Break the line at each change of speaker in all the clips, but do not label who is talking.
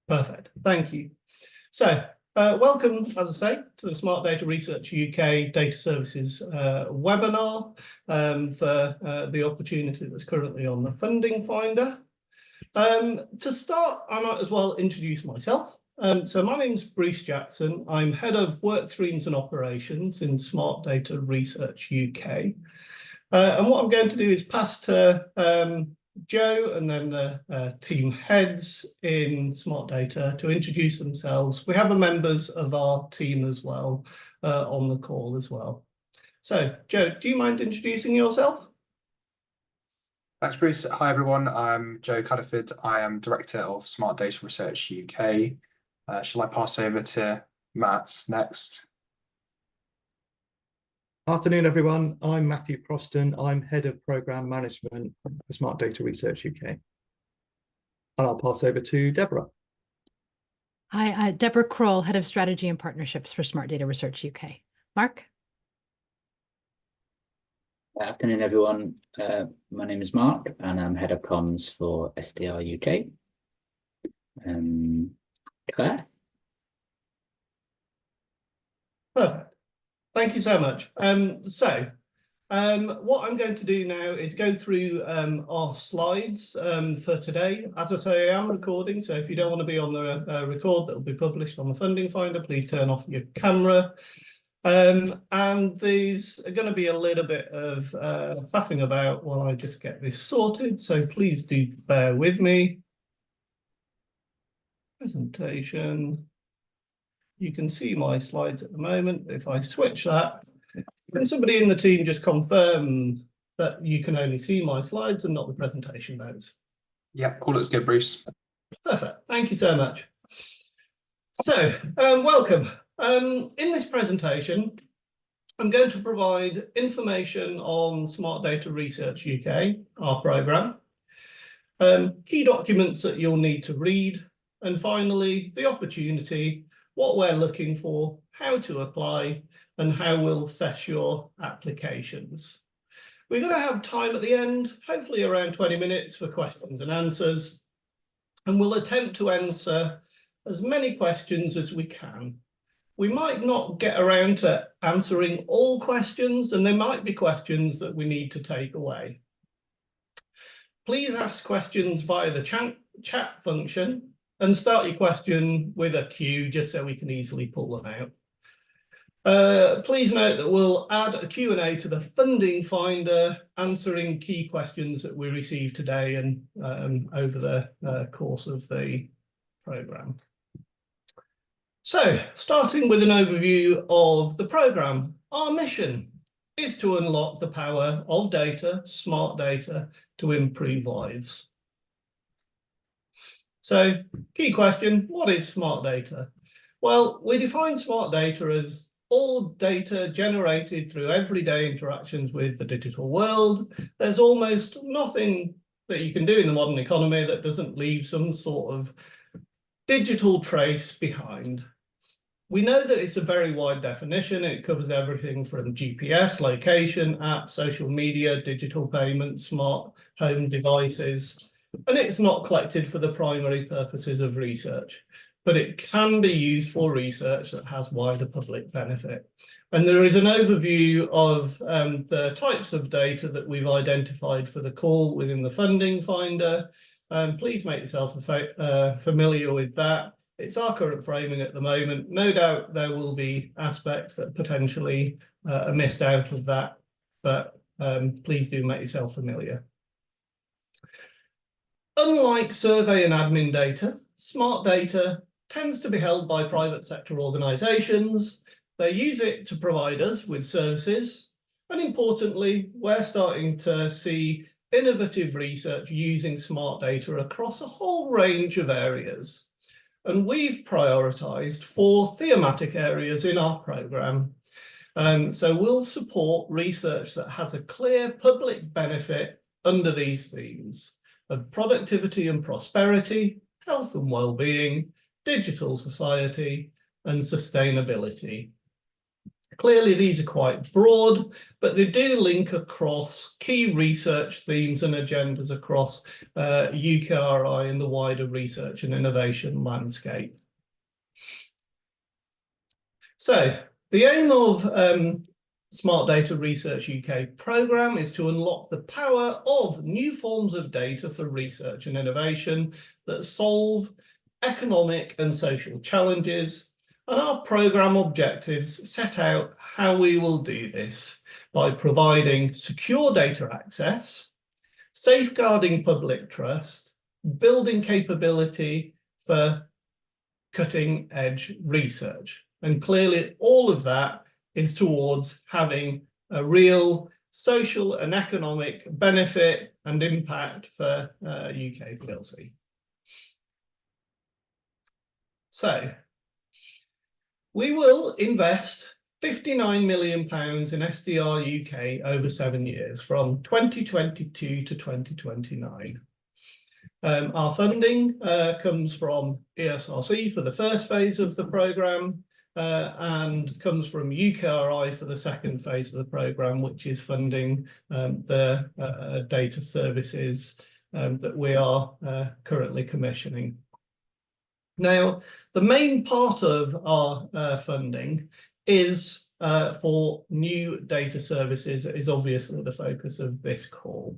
Perfect. Thank you. So, welcome, as I say, to the Smart Data Research UK Data Services webinar for the opportunity that's currently on the funding finder. To start, I might as well introduce myself. So my name's Bruce Jackson. I'm Head of Work Streams and Operations in Smart Data Research UK. And what I'm going to do is pass to Joe and then the team heads in Smart Data to introduce themselves. We have members of our team as well on the call as well. So, Joe, do you mind introducing yourself?
Thanks, Bruce. Hi, everyone. I'm Joe Cuddiford. I am Director of Smart Data Research UK. Shall I pass over to Matt next?
Afternoon, everyone. I'm Matthew Proston. I'm Head of Programme Management for Smart Data Research UK. And I'll pass over to Deborah.
Hi, Deborah Kroll, Head of Strategy and Partnerships for Smart Data Research UK. Mark?
Afternoon, everyone. My name is Mark, and I'm Head of Comms for SDR UK. Claire?
Perfect. Thank you so much. What I'm going to do now is go through our slides for today. As I say, I am recording, so if you don't want to be on the record that will be published on the funding finder, please turn off your camera. And there's going to be a little bit of faffing about while I just get this sorted, so please do bear with me. Presentation. You can see my slides at the moment. If I switch that, can somebody in the team just confirm that you can only see my slides and not the presentation notes?
Yeah, all looks good, Bruce.
Perfect. Thank you so much. So, welcome. In this presentation, I'm going to provide information on Smart Data Research UK, our programme, key documents that you'll need to read, and finally, the opportunity, what we're looking for, how to apply, and how we'll assess your applications. We're going to have time at the end, hopefully around 20 minutes for questions and answers, and we'll attempt to answer as many questions as we can. We might not get around to answering all questions, and there might be questions that we need to take away. Please ask questions via the chat function and start your question with a Q just so we can easily pull them out. Please note that we'll add a Q&A to the funding finder, answering key questions that we received today and over the course of the programme. So, starting with an overview of the programme, our mission is to unlock the power of data, smart data, to improve lives. So, key question, what is smart data? Well, we define smart data as all data generated through everyday interactions with the digital world. There's almost nothing that you can do in the modern economy that doesn't leave some sort of digital trace behind. We know that it's a very wide definition. It covers everything from GPS, location, apps, social media, digital payments, smart home devices, and it's not collected for the primary purposes of research, but it can be used for research that has wider public benefit. And there is an overview of the types of data that we've identified for the call within the funding finder. Please make yourself familiar with that. It's our current framing at the moment. No doubt there will be aspects that potentially are missed out of that, but please do make yourself familiar. Unlike survey and admin data, smart data tends to be held by private sector organisations. They use it to provide us with services, and importantly, we're starting to see innovative research using smart data across a whole range of areas. And we've prioritised 4 thematic areas in our programme. So we'll support research that has a clear public benefit under these themes of productivity and prosperity, health and well-being, digital society, and sustainability. Clearly, these are quite broad, but they do link across key research themes and agendas across UKRI and the wider research and innovation landscape. So the aim of Smart Data Research UK programme is to unlock the power of new forms of data for research and innovation that solve economic and social challenges. And our programme objectives set out how we will do this by providing secure data access, safeguarding public trust, building capability for cutting edge research. And clearly all of that is towards having a real social and economic benefit and impact for UK PLC. So we will invest £59 million in SDR UK over 7 years from 2022 to 2029. Our funding comes from ESRC for the first phase of the programme and comes from UKRI for the second phase of the programme, which is funding the data services that we are currently commissioning. Now, the main part of our funding is for new data services, is obviously the focus of this call.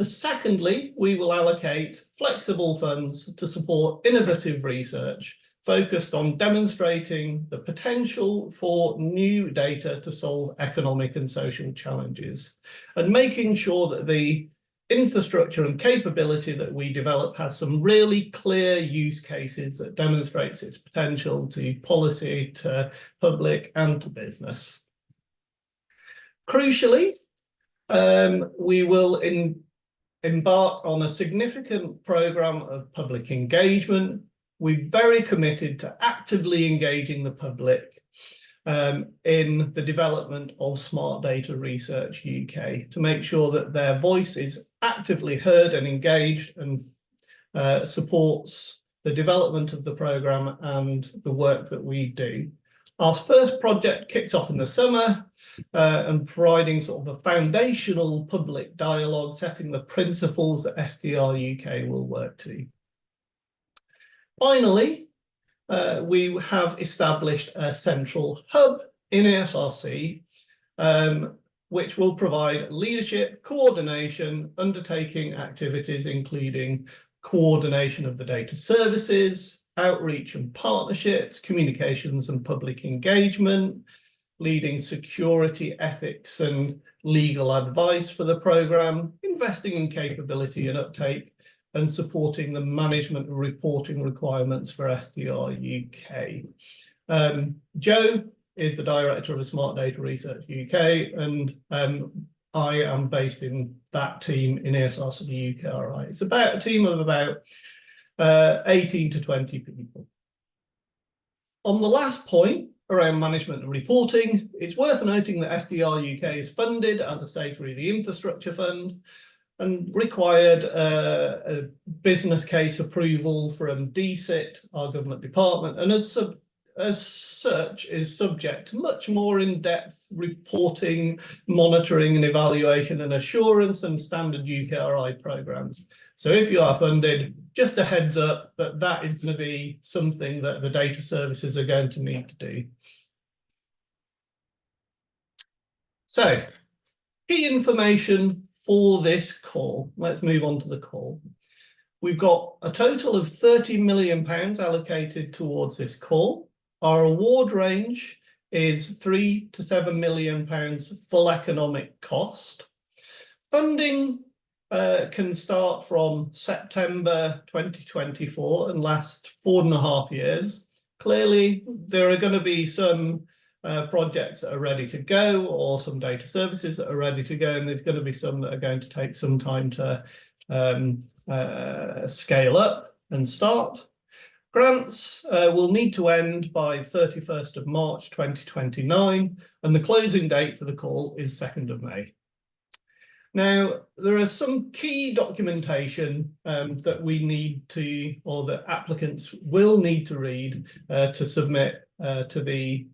Secondly, we will allocate flexible funds to support innovative research focused on demonstrating the potential for new data to solve economic and social challenges and making sure that the infrastructure and capability that we develop has some really clear use cases that demonstrates its potential to policy, to public and to business. Crucially, we will embark on a significant programme of public engagement. We're very committed to actively engaging the public in the development of Smart Data Research UK to make sure that their voice is actively heard and engaged and supports the development of the programme and the work that we do. Our first project kicks off in the summer and providing sort of a foundational public dialogue, setting the principles that SDR UK will work to. Finally, we have established a central hub in ESRC, which will provide leadership, coordination, undertaking activities, including coordination of the data services, outreach and partnerships, communications and public engagement, leading security, ethics and legal advice for the programme, investing in capability and uptake, and supporting the management and reporting requirements for SDR UK. Joe is the director of Smart Data Research UK, and I am based in that team in ESRC UKRI. It's about a team of about 18 to 20 people. On the last point around management and reporting, it's worth noting that SDR UK is funded, as I say, through the Infrastructure Fund, and required a business case approval from DCIT, our government department, and as such is subject to much more in-depth reporting, monitoring and evaluation and assurance than standard UKRI programmes. So if you are funded, just a heads up that that is going to be something that the data services are going to need to do. So, key information for this call. Let's move on to the call. We've got a total of £30 million allocated towards this call. Our award range is £3 to £7 million full economic cost. Funding can start from September 2024 and last 4.5 years. Clearly, there are going to be some projects that are ready to go or some data services that are ready to go, and there's going to be some that are going to take some time to scale up and start. Grants will need to end by 31st of March 2029, and the closing date for the call is 2nd of May. Now, there are some key documentation that we need to, or that applicants will need to read to submit to the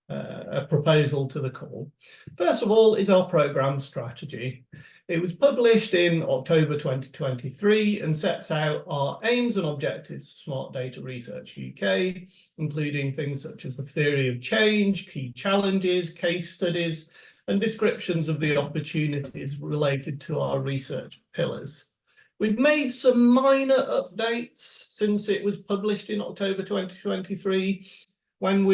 a proposal to the call. First of all is our programme strategy. It was published in October 2023 and sets out our aims and objectives for Smart Data Research UK, including things such as the theory of change, key challenges, case studies, and descriptions of the opportunities related to our research pillars. We've made some minor updates since it was published in October 2023, when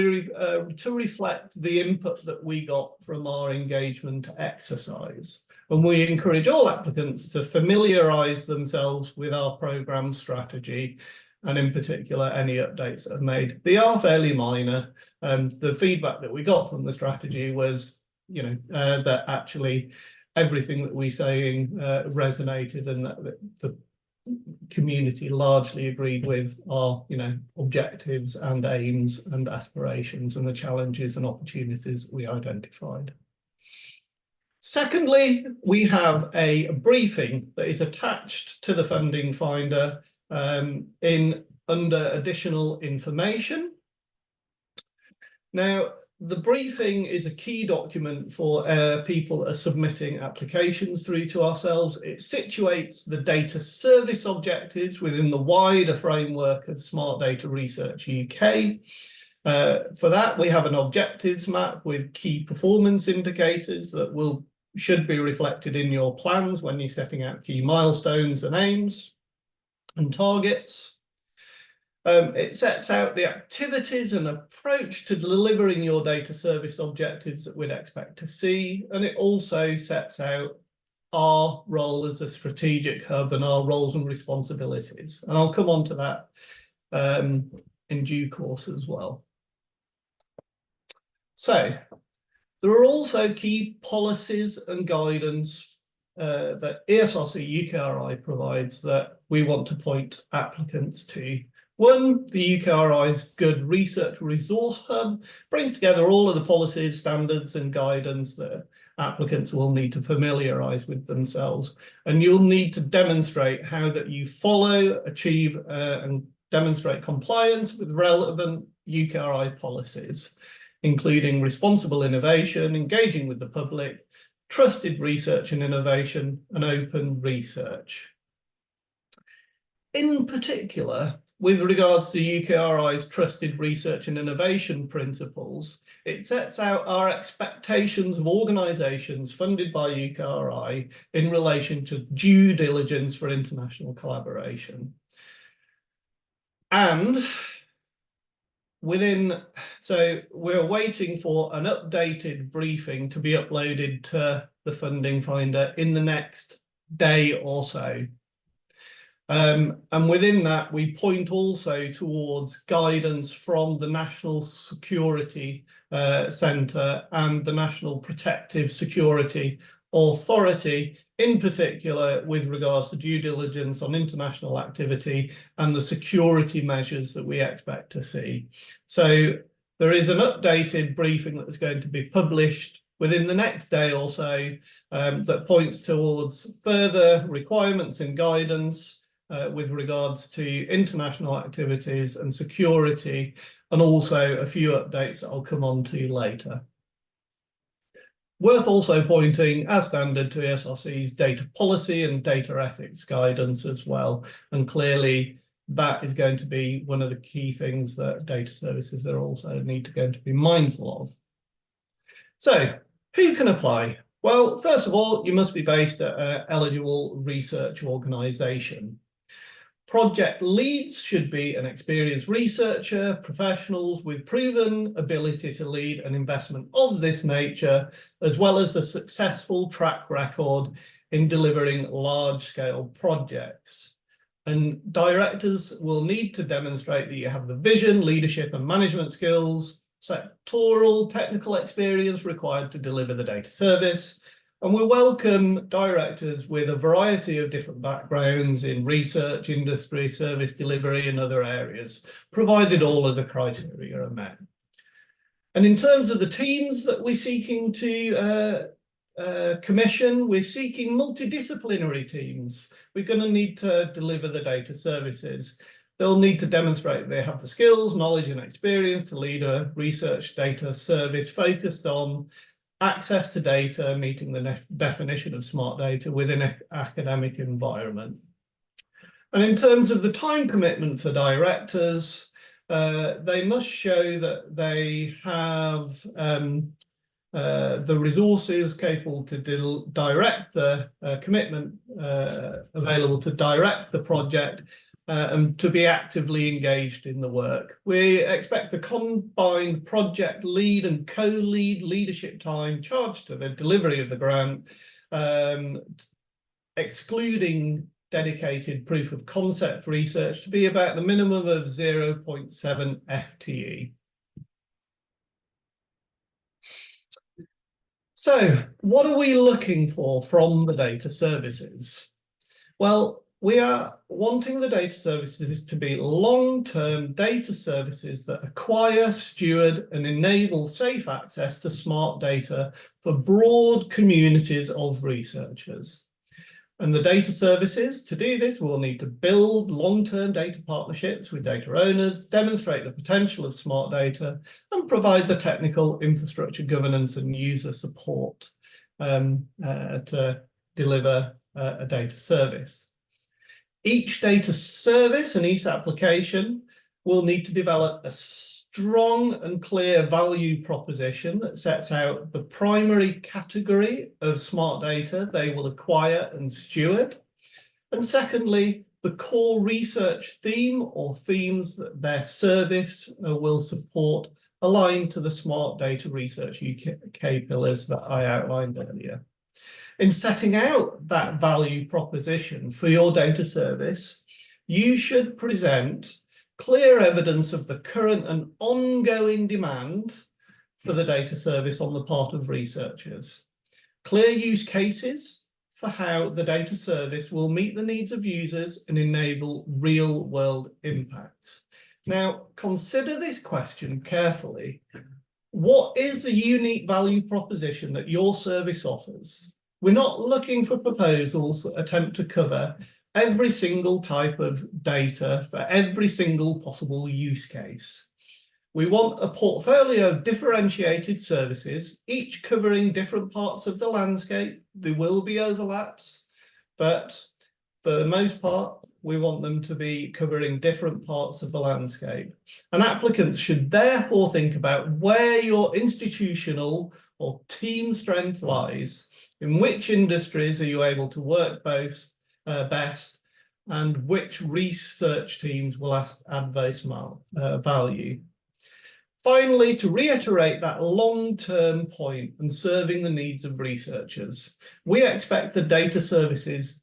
to reflect the input that we got from our engagement exercise. And we encourage all applicants to familiarise themselves with our programme strategy, and in particular, any updates that are made. They are fairly minor. The feedback that we got from the strategy was, that actually everything that we're saying resonated, and that the community largely agreed with our objectives and aims and aspirations and the challenges and opportunities that we identified. Secondly, we have a briefing that is attached to the funding finder under additional information. Now, the briefing is a key document for people that are submitting applications through to ourselves. It situates the data service objectives within the wider framework of Smart Data Research UK. For that, we have an objectives map with key performance indicators that should be reflected in your plans when you're setting out key milestones and aims and targets. It sets out the activities and approach to delivering your data service objectives that we'd expect to see. And it also sets out our role as a strategic hub and our roles and responsibilities. And I'll come on to that in due course as well. So there are also key policies and guidance that ESRC UKRI provides that we want to point applicants to. One, the UKRI's Good Research Resource Hub brings together all of the policies, standards and guidance that applicants will need to familiarise with themselves. And you'll need to demonstrate how that you follow, achieve and demonstrate compliance with relevant UKRI policies, including responsible innovation, engaging with the public, trusted research and innovation, and open research. In particular, with regards to UKRI's trusted research and innovation principles, it sets out our expectations of organisations funded by UKRI in relation to due diligence for international collaboration. And so we're waiting for an updated briefing to be uploaded to the funding finder in the next day or so. And within that, we point also towards guidance from the National Security Centre and the National Protective Security Authority, in particular with regards to due diligence on international activity and the security measures that we expect to see. So there is an updated briefing that is going to be published within the next day or so that points towards further requirements and guidance with regards to international activities and security, and also a few updates that I'll come on to later. Worth also pointing, as standard, to ESRC's data policy and data ethics guidance as well. And clearly, that is going to be one of the key things that data services are also going to be mindful of. So, who can apply? Well, first of all, you must be based at an eligible research organisation. Project leads should be an experienced researcher, professionals with proven ability to lead an investment of this nature, as well as a successful track record in delivering large-scale projects. And directors will need to demonstrate that you have the vision, leadership and management skills, sectoral technical experience required to deliver the data service. And we welcome directors with a variety of different backgrounds in research, industry, service delivery and other areas, provided all of the criteria are met. And in terms of the teams that we're seeking to commission, we're seeking multidisciplinary teams. We're going to need to deliver the data services. They'll need to demonstrate they have the skills, knowledge, and experience to lead a research data service focused on access to data, meeting the definition of smart data within an academic environment. And in terms of the time commitment for directors, they must show that they have the resources capable to direct the commitment available to direct the project and to be actively engaged in the work. We expect the combined project lead and co-lead leadership time charged to the delivery of the grant, excluding dedicated proof of concept research, to be about the minimum of 0.7 FTE. So what are we looking for from the data services? Well, we are wanting the data services to be long-term data services that acquire, steward, and enable safe access to smart data for broad communities of researchers. And the data services, to do this, will need to build long-term data partnerships with data owners, demonstrate the potential of smart data, and provide the technical infrastructure governance and user support to deliver a data service. Each data service and each application will need to develop a strong and clear value proposition that sets out the primary category of smart data they will acquire and steward. And secondly, the core research theme or themes that their service will support, aligned to the Smart Data Research UK pillars that I outlined earlier. In setting out that value proposition for your data service, you should present clear evidence of the current and ongoing demand for the data service on the part of researchers, clear use cases for how the data service will meet the needs of users and enable real-world impact. Now, consider this question carefully. What is the unique value proposition that your service offers? We're not looking for proposals that attempt to cover every single type of data for every single possible use case. We want a portfolio of differentiated services, each covering different parts of the landscape. There will be overlaps, but for the most part, we want them to be covering different parts of the landscape. And applicants should therefore think about where your institutional or team strength lies, in which industries are you able to work best, and which research teams will add most value. Finally, to reiterate that long-term point and serving the needs of researchers, we expect the data services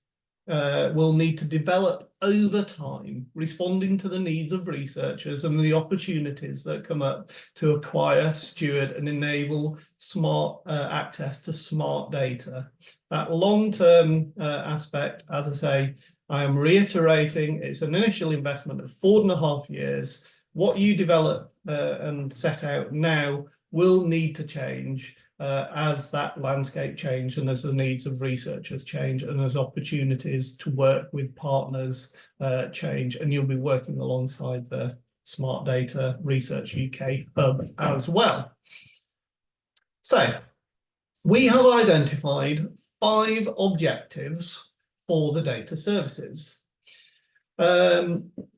will need to develop over time, responding to the needs of researchers and the opportunities that come up to acquire, steward, and enable smart access to smart data. That long-term aspect, as I say, I am reiterating, it's an initial investment of 4.5 years. What you develop and set out now will need to change as that landscape change and as the needs of researchers change and as opportunities to work with partners change, and you'll be working alongside the Smart Data Research UK hub as well. So we have identified 5 objectives for the data services.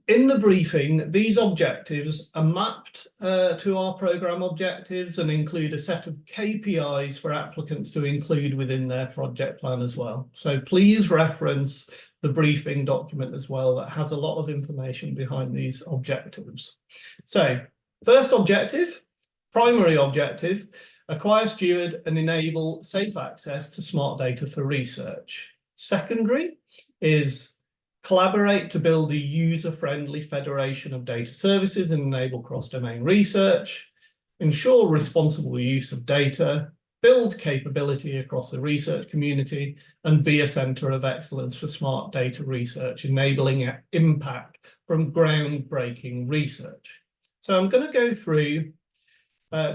In the briefing, these objectives are mapped to our programme objectives and include a set of KPIs for applicants to include within their project plan as well. So please reference the briefing document as well, that has a lot of information behind these objectives. So first objective, primary objective, acquire, steward and enable safe access to smart data for research. Secondary is collaborate to build a user-friendly federation of data services and enable cross-domain research, ensure responsible use of data, build capability across the research community, and be a centre of excellence for smart data research, enabling impact from groundbreaking research. So I'm going to go through,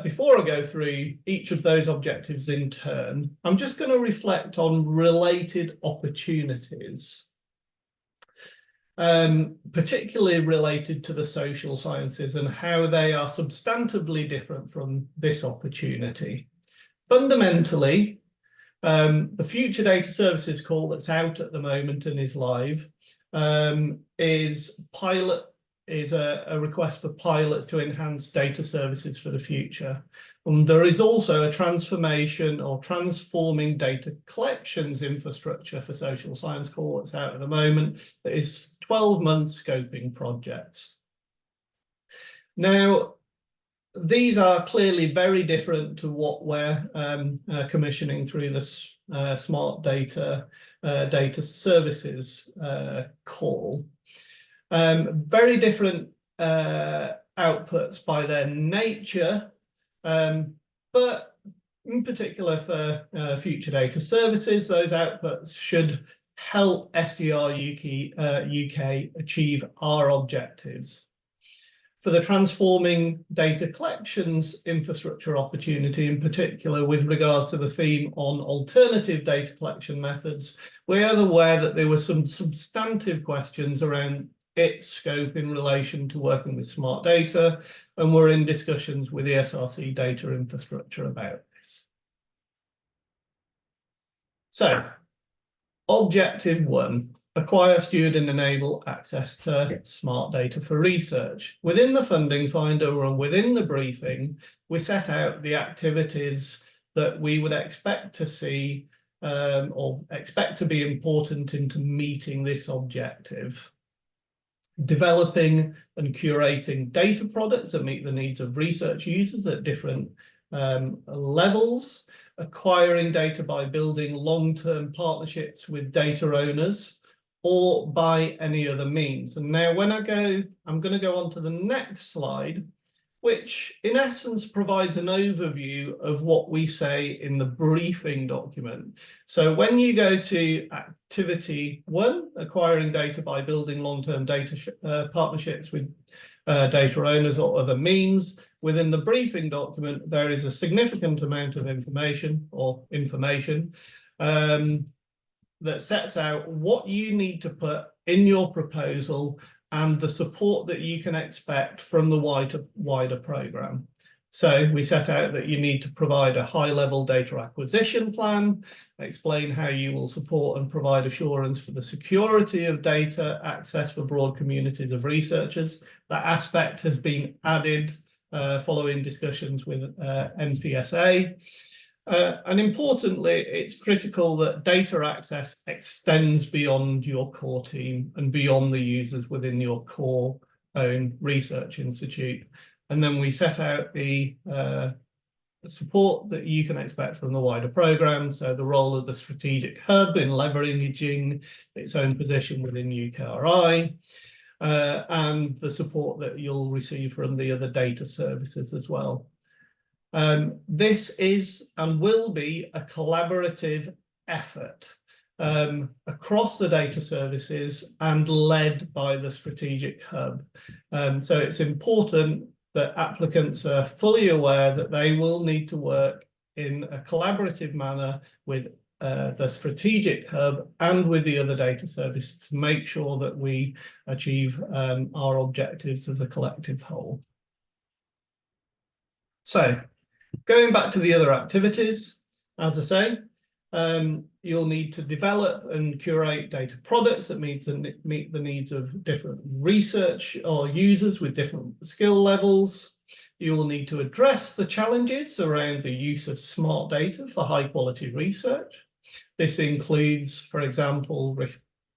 before I go through each of those objectives in turn, I'm just going to reflect on related opportunities. particularly related to the social sciences and how they are substantively different from this opportunity. Fundamentally, the Future Data Services call that's out at the moment and is live is a request for pilots to enhance data services for the future. There is also a transformation or transforming data collections infrastructure for social science call that's out at the moment that is 12-month scoping projects. Now, these are clearly very different to what we're commissioning through the Smart Data Services call. Very different outputs by their nature, but in particular for Future Data Services, those outputs should help SDR UK achieve our objectives. For the transforming data collections infrastructure opportunity, in particular with regard to the theme on alternative data collection methods, we are aware that there were some substantive questions around its scope in relation to working with smart data, and we're in discussions with the SRC data infrastructure about this. So, Objective 1, acquire, steward and enable access to smart data for research. Within the funding finder and within the briefing, we set out the activities that we would expect to see or expect to be important into meeting this objective. Developing and curating data products that meet the needs of research users at different levels, acquiring data by building long-term partnerships with data owners or by any other means. And now I'm going to go on to the next slide, which in essence provides an overview of what we say in the briefing document. So when you go to activity 1, acquiring data by building long-term data partnerships with data owners or other means, within the briefing document, there is a significant amount of information that sets out what you need to put in your proposal and the support that you can expect from the wider programme. So we set out that you need to provide a high-level data acquisition plan, explain how you will support and provide assurance for the security of data access for broad communities of researchers. That aspect has been added following discussions with NPSA. And importantly, it's critical that data access extends beyond your core team and beyond the users within your core own research institute. And then we set out the support that you can expect from the wider programme. So the role of the strategic hub in leveraging its own position within UKRI, and the support that you'll receive from the other data services as well. This is and will be a collaborative effort across the data services and led by the strategic hub. So it's important that applicants are fully aware that they will need to work in a collaborative manner with the strategic hub and with the other data services to make sure that we achieve our objectives as a collective whole. So, going back to the other activities, as I say, you'll need to develop and curate data products that meet the needs of different research or users with different skill levels. You will need to address the challenges around the use of smart data for high quality research. This includes, for example,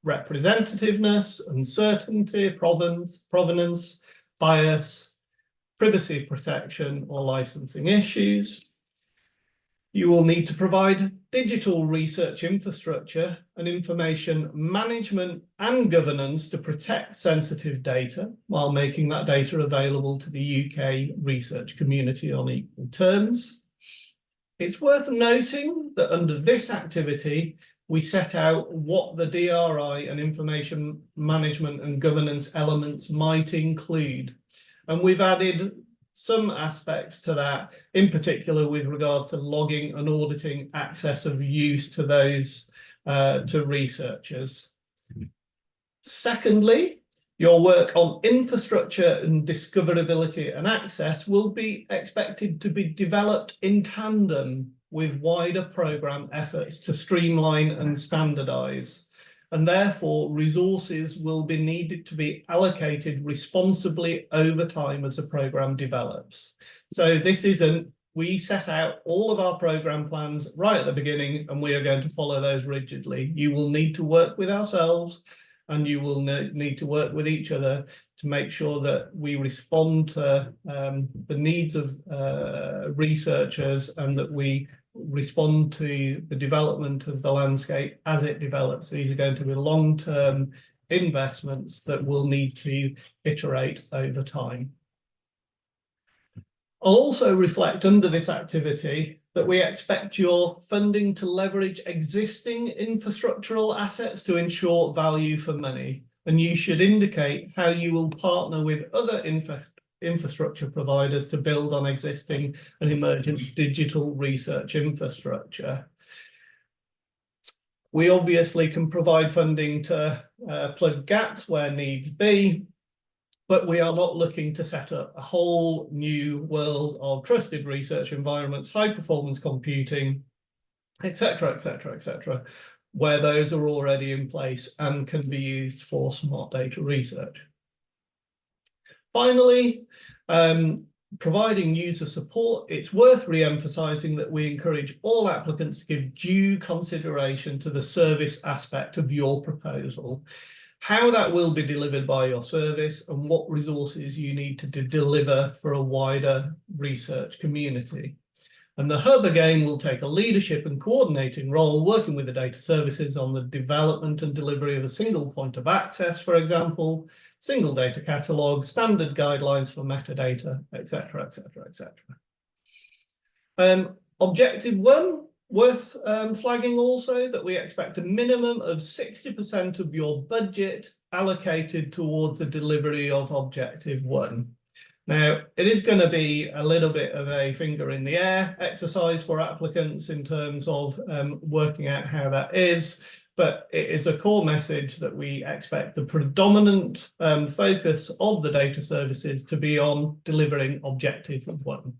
representativeness, uncertainty, provenance, bias, privacy protection or licensing issues. You will need to provide digital research infrastructure and information management and governance to protect sensitive data while making that data available to the UK research community on equal terms. It's worth noting that under this activity, we set out what the DRI and information management and governance elements might include. And we've added some aspects to that, in particular with regards to logging and auditing access of use to those to researchers. Secondly, your work on infrastructure and discoverability and access will be expected to be developed in tandem with wider programme efforts to streamline and standardise, and therefore resources will be needed to be allocated responsibly over time as the programme develops. So this isn't, we set out all of our programme plans right at the beginning and we are going to follow those rigidly. You will need to work with ourselves and you will need to work with each other to make sure that we respond to the needs of researchers and that we respond to the development of the landscape as it develops. These are going to be long-term investments that will need to iterate over time. I'll also reflect under this activity that we expect your funding to leverage existing infrastructural assets to ensure value for money, and you should indicate how you will partner with other infrastructure providers to build on existing and emergent digital research infrastructure. We obviously can provide funding to plug gaps where needs be, but we are not looking to set up a whole new world of trusted research environments, high performance computing, etc., etc., etc., where those are already in place and can be used for smart data research. Finally, providing user support, it's worth re-emphasising that we encourage all applicants to give due consideration to the service aspect of your proposal, how that will be delivered by your service and what resources you need to deliver for a wider research community. And the hub again will take a leadership and coordinating role, working with the data services on the development and delivery of a single point of access, for example, single data catalogue, standard guidelines for metadata, etc., etc., etc. Objective 1, worth flagging also that we expect a minimum of 60% of your budget allocated towards the delivery of Objective 1. Now, it is going to be a little bit of a finger in the air exercise for applicants in terms of working out how that is, but it is a core message that we expect the predominant focus of the data services to be on delivering Objective 1.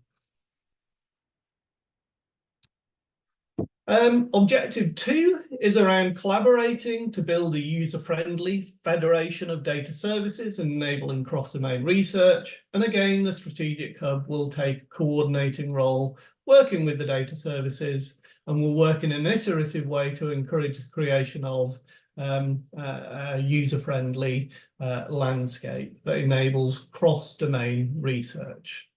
Objective 2 is around collaborating to build a user-friendly federation of data services and enabling cross-domain research. And again, the strategic hub will take a coordinating role, working with the data services, and will work in an iterative way to encourage the creation of a user-friendly landscape that enables cross-domain research.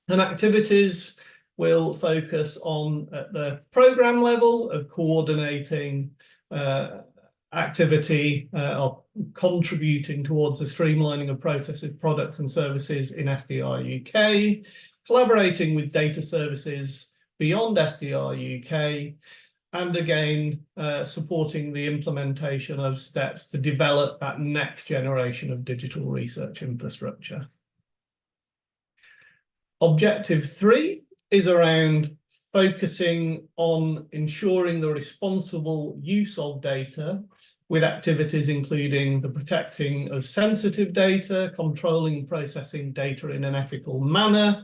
And activities will focus on at the programme level of coordinating activity or contributing towards the streamlining of processes, products and services in SDR UK, collaborating with data services beyond SDR UK, and again, supporting the implementation of steps to develop that next generation of digital research infrastructure. Objective 3 is around focusing on ensuring the responsible use of data with activities including the protecting of sensitive data, controlling and processing data in an ethical manner,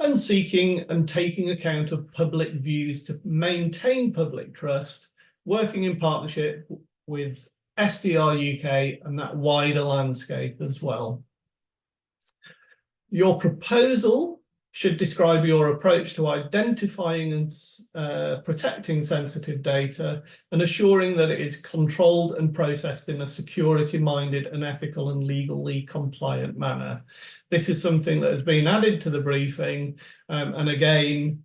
and seeking and taking account of public views to maintain public trust, working in partnership with SDR UK and that wider landscape as well. Your proposal should describe your approach to identifying and protecting sensitive data and assuring that it is controlled and processed in a security-minded and ethical and legally compliant manner. This is something that has been added to the briefing and again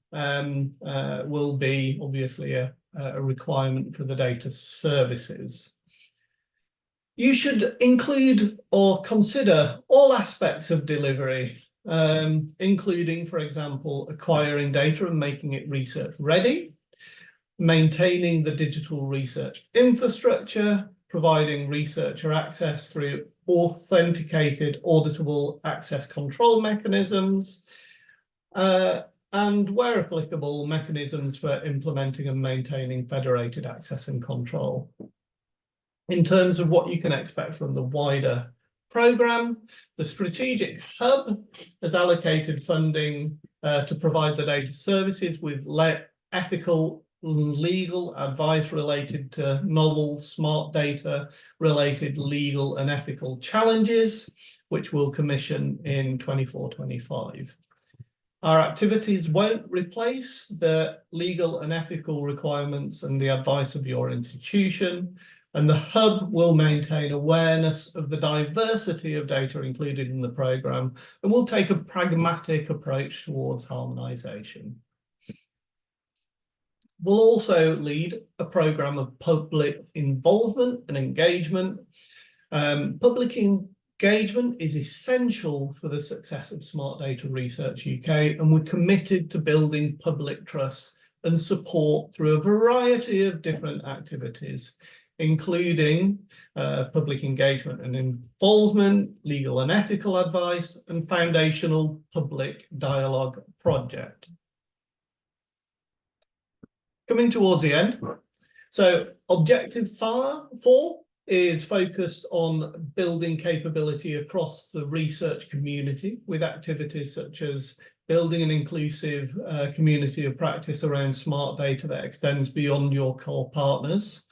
will be obviously a requirement for the data services. You should include or consider all aspects of delivery, including, for example, acquiring data and making it research ready, maintaining the digital research infrastructure, providing researcher access through authenticated auditable access control mechanisms, and where applicable, mechanisms for implementing and maintaining federated access and control. In terms of what you can expect from the wider programme, the Strategic Hub has allocated funding to provide the data services with ethical and legal advice related to novel smart data related legal and ethical challenges, which we'll commission in 24-25. Our activities won't replace the legal and ethical requirements and the advice of your institution, and the Hub will maintain awareness of the diversity of data included in the programme and will take a pragmatic approach towards harmonisation. We'll also lead a programme of public involvement and engagement. Public engagement is essential for the success of Smart Data Research UK, and we're committed to building public trust and support through a variety of different activities, including public engagement and involvement, legal and ethical advice, and foundational public dialogue project. Coming towards the end, so Objective 4 is focused on building capability across the research community with activities such as building an inclusive community of practice around smart data that extends beyond your core partners,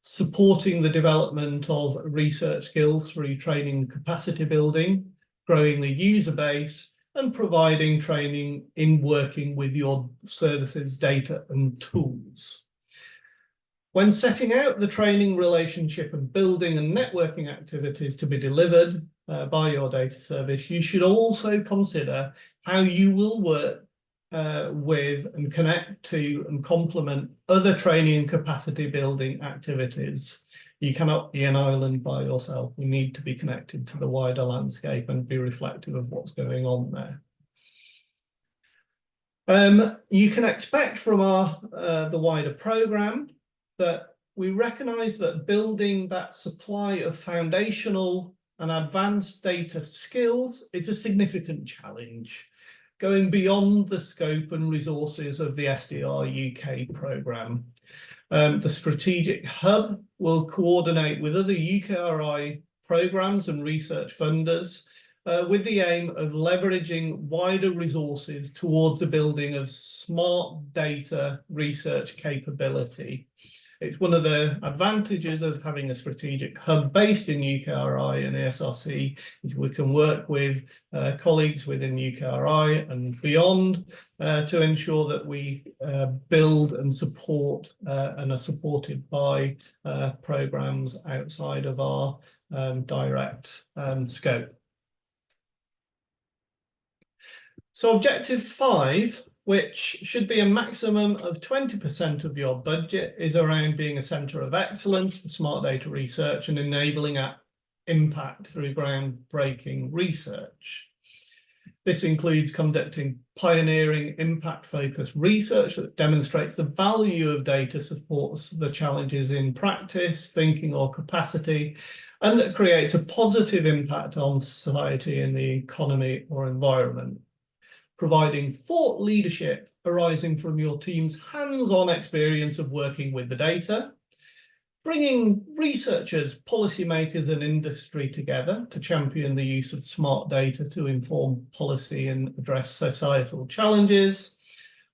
supporting the development of research skills through training and capacity building, growing the user base, and providing training in working with your services, data and tools. When setting out the training, relationship and building and networking activities to be delivered by your data service, you should also consider how you will work with and connect to and complement other training and capacity building activities. You cannot be an island by yourself. You need to be connected to the wider landscape and be reflective of what's going on there. You can expect from the wider programme that we recognise that building that supply of foundational and advanced data skills is a significant challenge, going beyond the scope and resources of the SDR UK programme. The Strategic Hub will coordinate with other UKRI programmes and research funders with the aim of leveraging wider resources towards the building of smart data research capability. It's one of the advantages of having a strategic hub based in UKRI and ESRC is we can work with colleagues within UKRI and beyond to ensure that we build and support and are supported by programmes outside of our direct scope. So Objective 5, which should be a maximum of 20% of your budget, is around being a centre of excellence for smart data research and enabling impact through groundbreaking research. This includes conducting pioneering impact-focused research that demonstrates the value of data, supports the challenges in practice, thinking or capacity, and that creates a positive impact on society and the economy or environment. Providing thought leadership arising from your team's hands-on experience of working with the data, bringing researchers, policymakers and industry together to champion the use of smart data to inform policy and address societal challenges,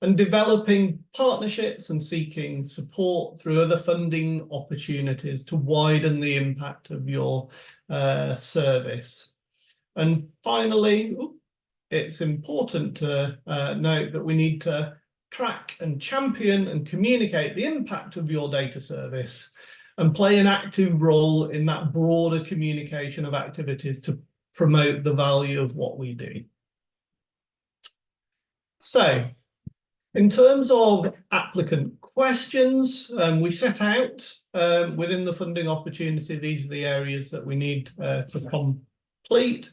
and developing partnerships and seeking support through other funding opportunities to widen the impact of your service. And finally, it's important to note that we need to track and champion and communicate the impact of your data service and play an active role in that broader communication of activities to promote the value of what we do. So, in terms of applicant questions, we set out within the funding opportunity, these are the areas that we need to complete.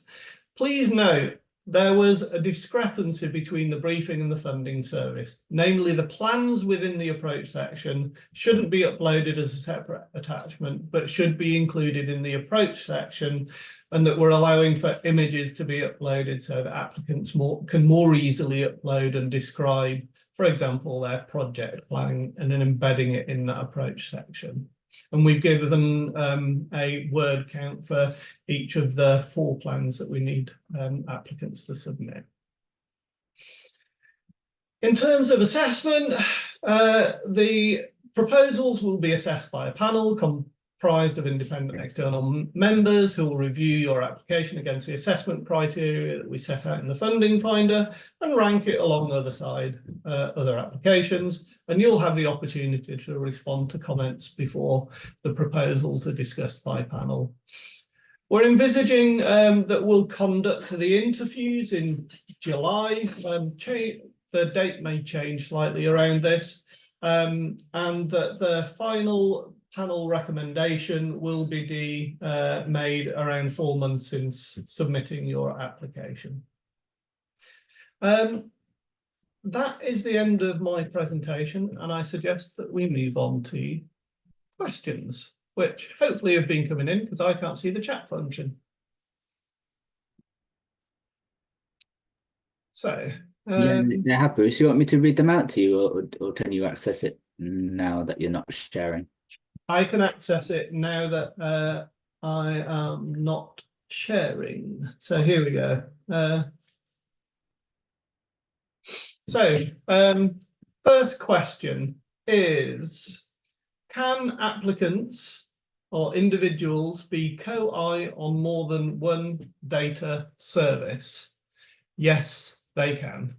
Please note, there was a discrepancy between the briefing and the funding service, namely the plans within the approach section shouldn't be uploaded as a separate attachment, but should be included in the approach section, and that we're allowing for images to be uploaded so that applicants can more easily upload and describe, for example, their project plan and then embedding it in that approach section. And we've given a word count for each of the 4 plans that we need applicants to submit. In terms of assessment, the proposals will be assessed by a panel comprised of independent external members who will review your application against the assessment criteria that we set out in the funding finder and rank it along other applications. And you'll have the opportunity to respond to comments before the proposals are discussed by panel. We're envisaging that we'll conduct the interviews in July. The date may change slightly around this, and that the final panel recommendation will be made around 4 months since submitting your application. That is the end of my presentation, and I suggest that we move on to questions, which hopefully have been coming in because I can't see the chat function. So.
Yeah, they have, Bruce. You want me to read them out to you, or can you access it now that you're not sharing?
I can access it now that I am not sharing. So here we go. First question is, can applicants or individuals be co-I on more than one data service? Yes, they can.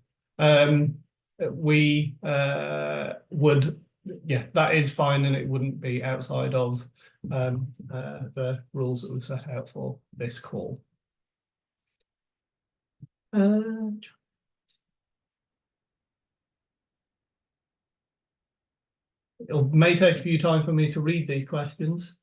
We would, yeah, that is fine, and it wouldn't be outside of the rules that we've set out for this call. It may take a few time for me to read these questions.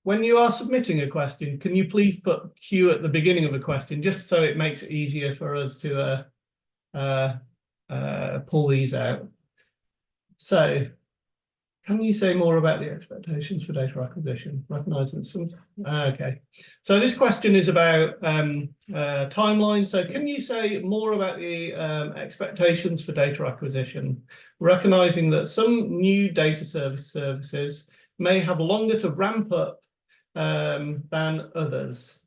When you are submitting a question, can you please put Q at the beginning of a question, just so it makes it easier for us to pull these out. So, can you say more about the expectations for data acquisition? Recognizing some. Okay. So this question is about timeline. So can you say more about the expectations for data acquisition, recognizing that some new data services may have longer to ramp up than others?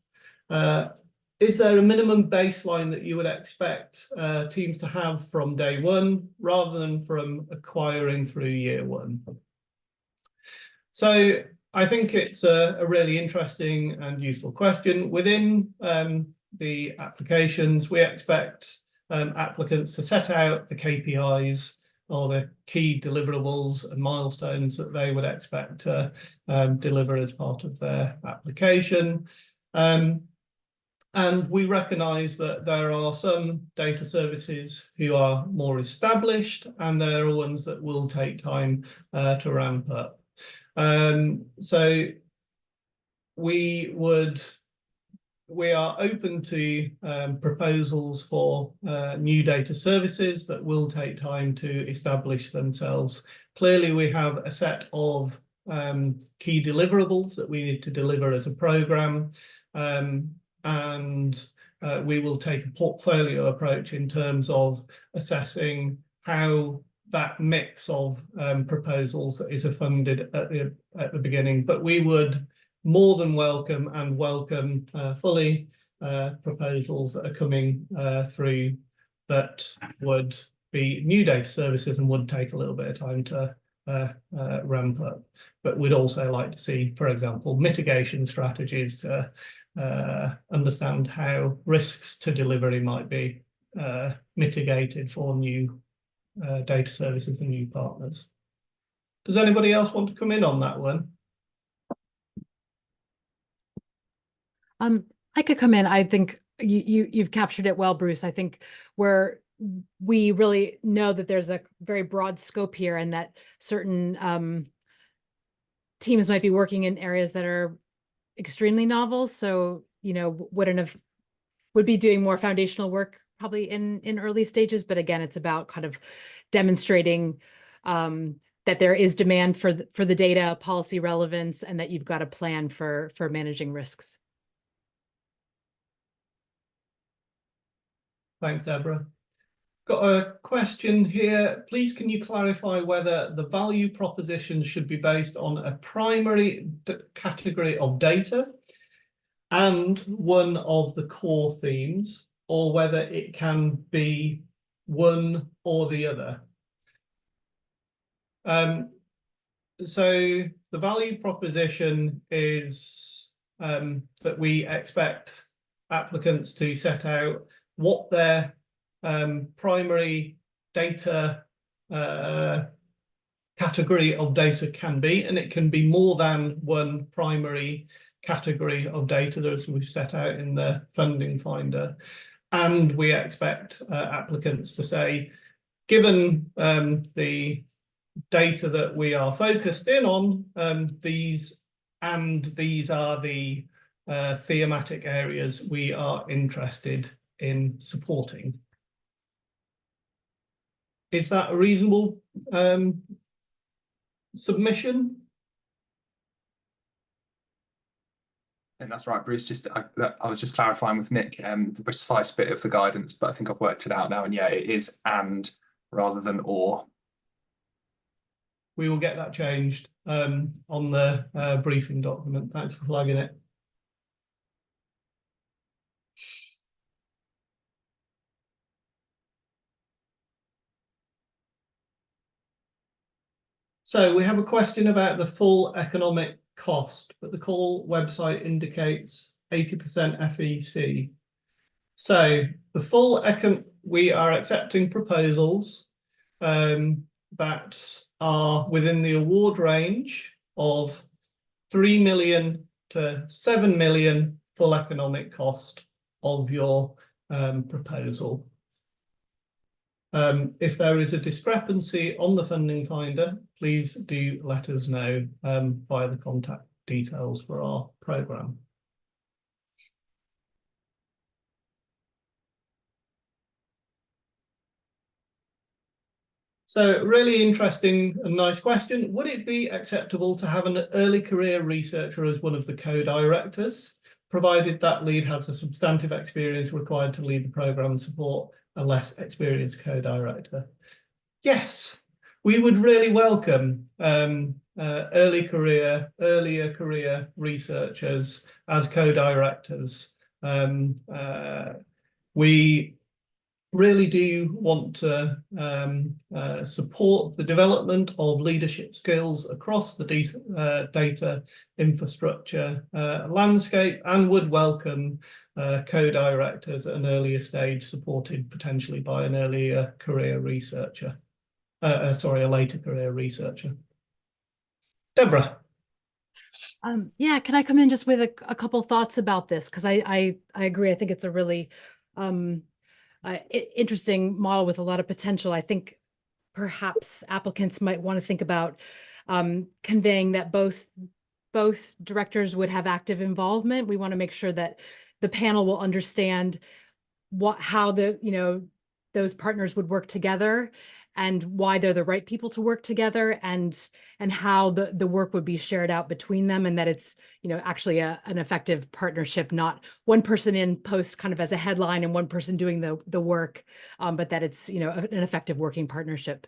Is there a minimum baseline that you would expect teams to have from day one rather than from acquiring through year one? So I think it's a really interesting and useful question. Within the applications, we expect applicants to set out the KPIs or the key deliverables and milestones that they would expect to deliver as part of their application. And we recognise that there are some data services who are more established, and there are ones that will take time to ramp up. So we are open to proposals for new data services that will take time to establish themselves. Clearly, we have a set of key deliverables that we need to deliver as a programme, and we will take a portfolio approach in terms of assessing how that mix of proposals is funded at the beginning. But we would more than welcome fully proposals that are coming through that would be new data services and would take a little bit of time to ramp up. But we'd also like to see, for example, mitigation strategies to understand how risks to delivery might be mitigated for new data services and new partners. Does anybody else want to come in on that one?
I could come in. I think you've captured it well, Bruce. I think we really know that there's a very broad scope here, and that certain teams might be working in areas that are extremely novel. So, you know, would be doing more foundational work probably in early stages. But again, it's about kind of demonstrating that there is demand for the data, policy relevance, and that you've got a plan for managing risks.
Thanks, Deborah. Got a question here. Please, can you clarify whether the value propositions should be based on a primary category of data and one of the core themes, or whether it can be one or the other? So the value proposition is that we expect applicants to set out what their primary data category of data can be, and it can be more than one primary category of data as we've set out in the funding finder. And we expect applicants to say, given the data that we are focused in on, these are the thematic areas we are interested in supporting. Is that a reasonable submission?
And that's right, Bruce. I was just clarifying with Nick the precise bit of the guidance, but I think I've worked it out now. And yeah, it is and rather than or.
We will get that changed on the briefing document. Thanks for flagging it. So we have a question about the full economic cost, but the call website indicates 80% FEC. So the full we are accepting proposals that are within the award range of 3 million to 7 million full economic cost of your proposal. If there is a discrepancy on the funding finder, please do let us know via the contact details for our programme. So really interesting and nice question. Would it be acceptable to have an early career researcher as one of the co-directors, provided that lead has a substantive experience required to lead the programme and support a less experienced co-director? Yes, we would really welcome earlier career researchers as co-directors. We really do want to support the development of leadership skills across the data infrastructure landscape, and would welcome co-directors at an earlier stage, supported potentially by an earlier career researcher. A later career researcher. Deborah.
Yeah, can I come in just with a couple thoughts about this? Because I agree. I think it's a really interesting model with a lot of potential. I think perhaps applicants might want to think about conveying that both directors would have active involvement. We want to make sure that the panel will understand how those partners would work together, and why they're the right people to work together, and how the work would be shared out between them, and that it's actually an effective partnership, not one person in post kind of as a headline and one person doing the work, but that it's an effective working partnership.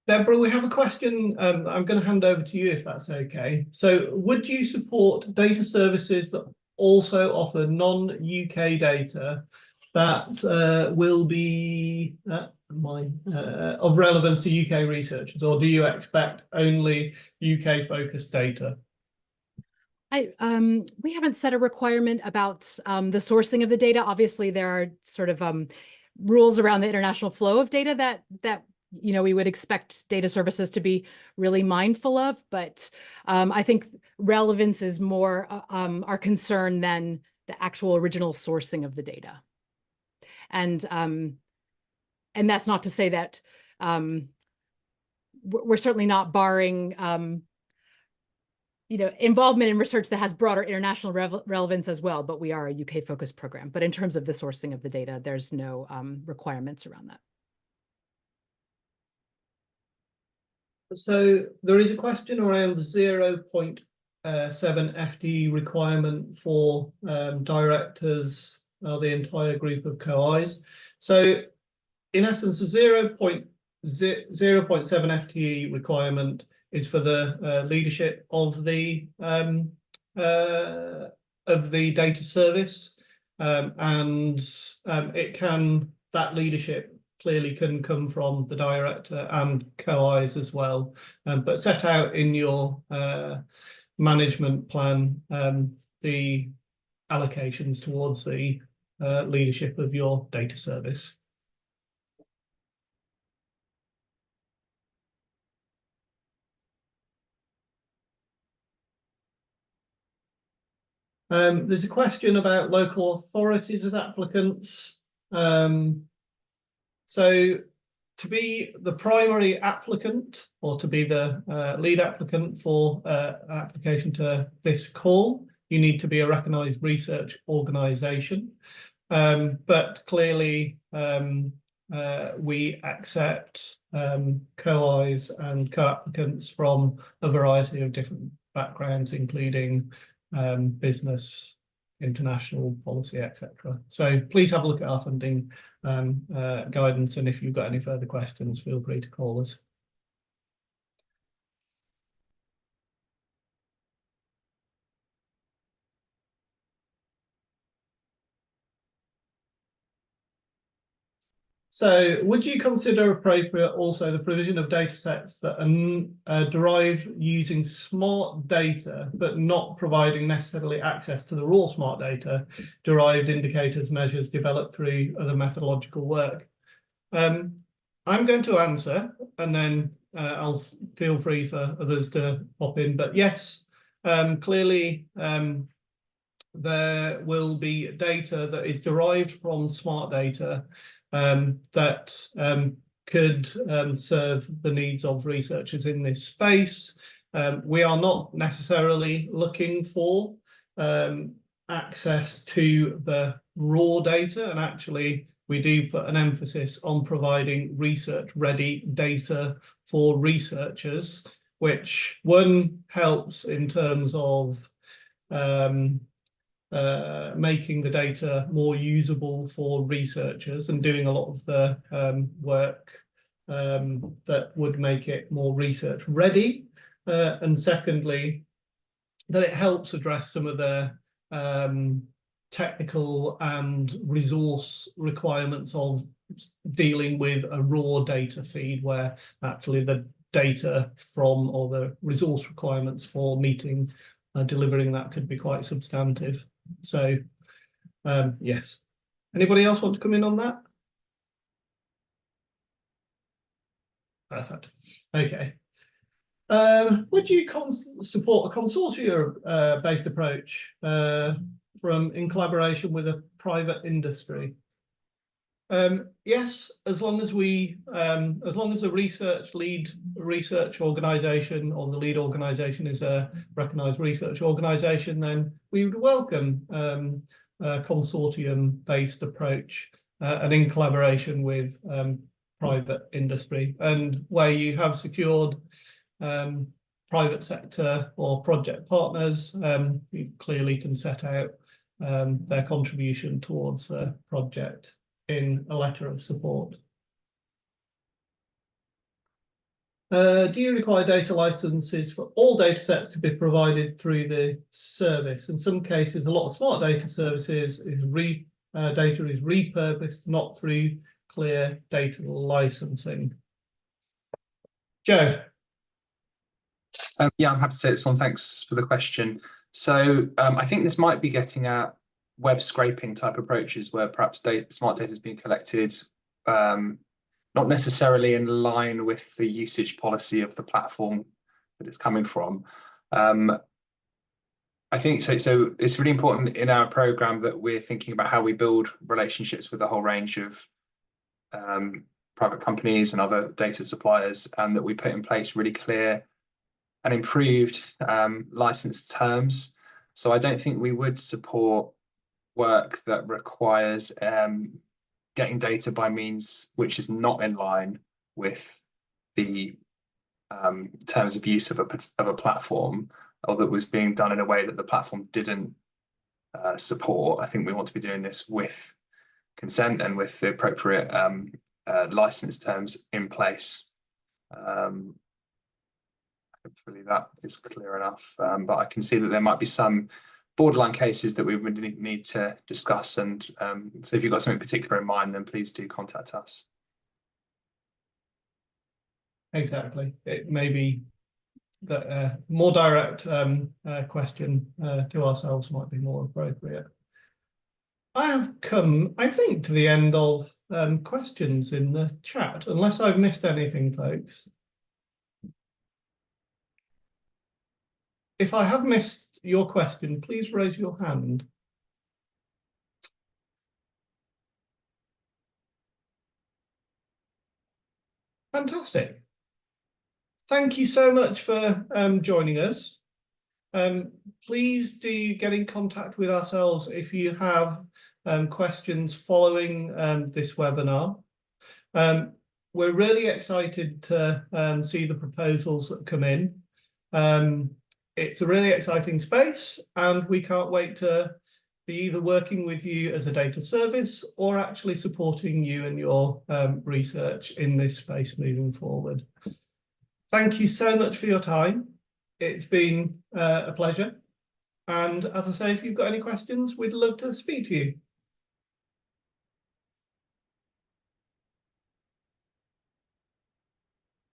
Deborah, we have a question. I'm going to hand over to you if that's okay. So would you support data services that also offer non-UK data that will be of relevance to UK researchers, or do you expect only UK focused data?
We haven't set a requirement about the sourcing of the data. Obviously, there are sort of rules around the international flow of data that we would expect data services to be really mindful of, but I think relevance is more our concern than the actual original sourcing of the data. And that's not to say that we're certainly not barring involvement in research that has broader international relevance as well, but we are a UK focused program. But in terms of the sourcing of the data, there's no requirements around that.
So there is a question around the 0.8 7 FTE requirement for directors or the entire group of co-Is. So in essence, a 0.7 FTE requirement is for the leadership of the data service, and that leadership clearly can come from the director and co-Is as well, but set out in your management plan the allocations towards the leadership of your data service. There's a question about local authorities as applicants. So to be the primary applicant, or to be the lead applicant for an application to this call, you need to be a recognised research organisation. But clearly, we accept co-Is and co-applicants from a variety of different backgrounds, including business, international policy, etc. So please have a look at our funding guidance, and if you've got any further questions, feel free to call us. So would you consider appropriate also the provision of data sets that are derived using smart data, but not providing necessarily access to the raw smart data, derived indicators, measures developed through other methodological work? I'm going to answer, and then I'll feel free for others to pop in. But yes, clearly, there will be data that is derived from smart data that could serve the needs of researchers in this space. We are not necessarily looking for access to the raw data, and actually we do put an emphasis on providing research-ready data for researchers, which one helps in terms of making the data more usable for researchers and doing a lot of the work that would make it more research ready. And secondly, that it helps address some of the technical and resource requirements of dealing with a raw data feed, where actually the data from, or the resource requirements for meeting delivering that could be quite substantive. So yes. Anybody else want to come in on that? Perfect. Okay. Would you support a consortia-based approach in collaboration with a private industry? Yes, as long as the research organisation, or the lead organisation, is a recognised research organisation, then we would welcome a consortium-based approach, and in collaboration with private industry, and where you have secured private sector or project partners, you clearly can set out their contribution towards the project in a letter of support. Do you require data licenses for all data sets to be provided through the service? In some cases, a lot of smart data services data is repurposed, not through clear data licensing. Joe.
Yeah, I'm happy to say this one. Thanks for the question. So I think this might be getting at web scraping type approaches, where perhaps smart data is being collected not necessarily in line with the usage policy of the platform that it's coming from. I think so it's really important in our program that we're thinking about how we build relationships with a whole range of private companies and other data suppliers, and that we put in place really clear and improved license terms. So I don't think we would support work that requires getting data by means which is not in line with the terms of use of a platform. or that was being done in a way that the platform didn't support. I think we want to be doing this with consent and with the appropriate license terms in place. Hopefully that is clear enough, but I can see that there might be some borderline cases that we would need to discuss, and so if you've got something particular in mind, then please do contact us.
Exactly. It may be that more direct question to ourselves might be more appropriate. I have come, I think, to the end of questions in the chat, unless I've missed anything, folks. If I have missed your question, please raise your hand. Fantastic. Thank you so much for joining us. Please do get in contact with ourselves if you have questions following this webinar. We're really excited to see the proposals that come in. It's a really exciting space, and we can't wait to be either working with you as a data service or actually supporting you and your research in this space moving forward. Thank you so much for your time. It's been a pleasure. And as I say, if you've got any questions, we'd love to speak to you.